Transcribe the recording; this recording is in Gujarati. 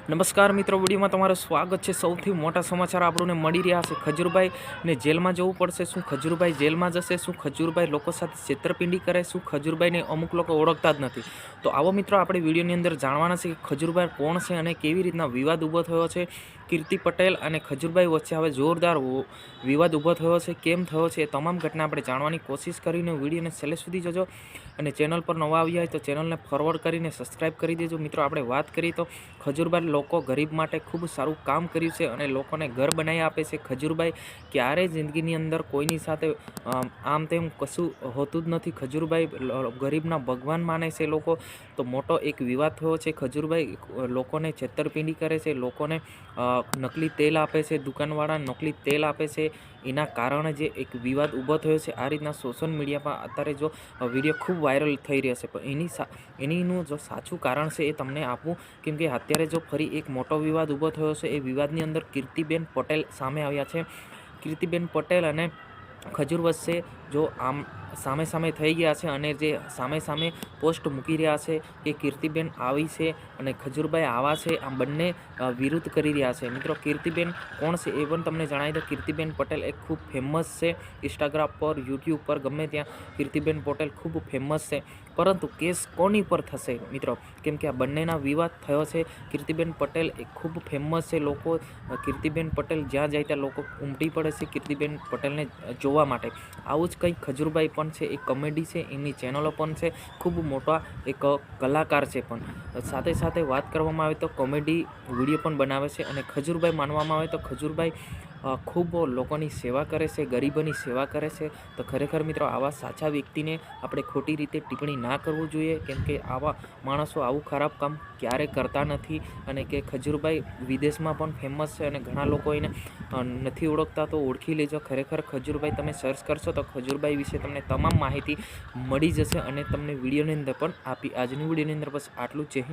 નમસ્કાર મિત્રો, વિડીયોમાં તમારું સ્વાગત છે। સૌથી મોટા સમાચાર આપણને મળી રહ્યા છે। ખજૂરભાઈને જેલમાં જવું પડશે। શું ખજૂરભાઈ જેલમાં જશે? શું ખજૂરભાઈ લોકો સાથે છેતરપિંડી કરે? શું ખજૂરભાઈને અમુક લોકો ઓળખતા જ નથી? તો આવો મિત્રો, આપણે વિડીયોની અંદર જાણવાના છે કે ખજૂરભાઈ કોણ છે અને કેવી રીતના વિવાદ ઊભો થયો છે। કીર્તિ પટેલ અને ખજૂરભાઈ વચ્ચે હવે જોરદાર વિવાદ ઊભો થયો છે। કેમ થયો છે એ તમામ ઘટના આપણે જાણવાની કોશિશ કરીને વિડીયોને છેલ્લે સુધી જોજો અને ચેનલ પર નવા આવ્યા હોય તો ચેનલને ફોરવર્ડ કરીને સબસ્ક્રાઈબ કરી દેજો। મિત્રો, આપણે વાત કરીએ તો ખજૂરભાઈ લોકો ગરીબ માટે ખૂબ સારું કામ કર્યું છે અને લોકોને ઘર બનાવી આપે છે। ખજૂરભાઈ ક્યારેય જિંદગીની અંદર કોઈની સાથે આમ તેમ કશું હોતું જ નથી। ખજૂરભાઈ ગરીબના ભગવાન માને છે લોકો। તો મોટો એક વિવાદ થયો છે। ખજૂરભાઈ લોકોને છેતરપિંડી કરે છે, લોકોને નકલી તેલ આપે છે, દુકાનવાળા નકલી તેલ આપે છે। એના કારણે જે એક વિવાદ ઊભો થયો છે, આ રીતના સોશિયલ મીડિયામાં અત્યારે જો વિડીયો ખૂબ વાયરલ થઈ રહ્યા છે, પણ એનું જો સાચું કારણ છે એ તમને આપું, કેમ કે અત્યારે જો ફરી એક મોટો વિવાદ ઊભો થયો છે। એ વિવાદની અંદર કીર્તિબેન પટેલ સામે આવ્યા છે। કીર્તિબેન પટેલ અને ખજૂર વચ્ચે જો આમ સામે થઈ ગયા છે અને જે સામે પોસ્ટ મૂકી રહ્યા છે કે કીર્તિબેન આવી છે અને ખજૂરભાઈ આવા છે, આ બંને વિરુદ્ધ કરી રહ્યા છે। મિત્રો, કીર્તિબેન કોણ છે એ પણ તમને જણાવી દો। કીર્તિબેન પટેલ એક ખૂબ ફેમસ છે। ઇન્સ્ટાગ્રામ પર, યુટ્યુબ પર, ગમે ત્યાં કીર્તિબેન પટેલ ખૂબ ફેમસ છે। પરંતુ કેસ કોની પર થશે મિત્રો? કેમ કે આ બંનેના વિવાદ થયો છે। કીર્તિબેન પટેલ એ ખૂબ ફેમસ છે। લોકો કીર્તિબેન પટેલ જ્યાં જાય ત્યાં લોકો ઉમટી પડે છે કીર્તિબેન પટેલને જોવા માટે। આવું જ કંઈક ખજૂરભાઈ પણ છે, એક કોમેડી છે, એમની ચેનલો પણ છે, ખૂબ મોટા એક કલાકાર છે। પણ સાથે વાત કરવામાં આવે તો કોમેડી વિડીયો પણ બનાવે છે અને ખજૂરભાઈ માનવામાં આવે તો ખજૂરભાઈ ખૂબ લોકોની સેવા કરે છે, ગરીબોની સેવા કરે છે। તો ખરેખર મિત્રો, આવા સાચા વ્યક્તિને આપણે ખોટી રીતે ટિપ્પણી ના કરવું જોઈએ, કેમ કે આવા માણસો આવું ખરાબ કામ ક્યારેય કરતા નથી। અને કે ખજૂરભાઈ વિદેશમાં પણ ફેમસ છે અને ઘણા લોકો એને નથી ઓળખતા, તો ઓળખી લેજો। ખરેખર ખજૂરભાઈ તમે સર્ચ કરશો તો ખજૂરભાઈ વિશે તમને તમામ માહિતી મળી જશે અને તમને વિડીયોની અંદર પણ આપી। આજની વિડીયોની અંદર બસ આટલું જ છે।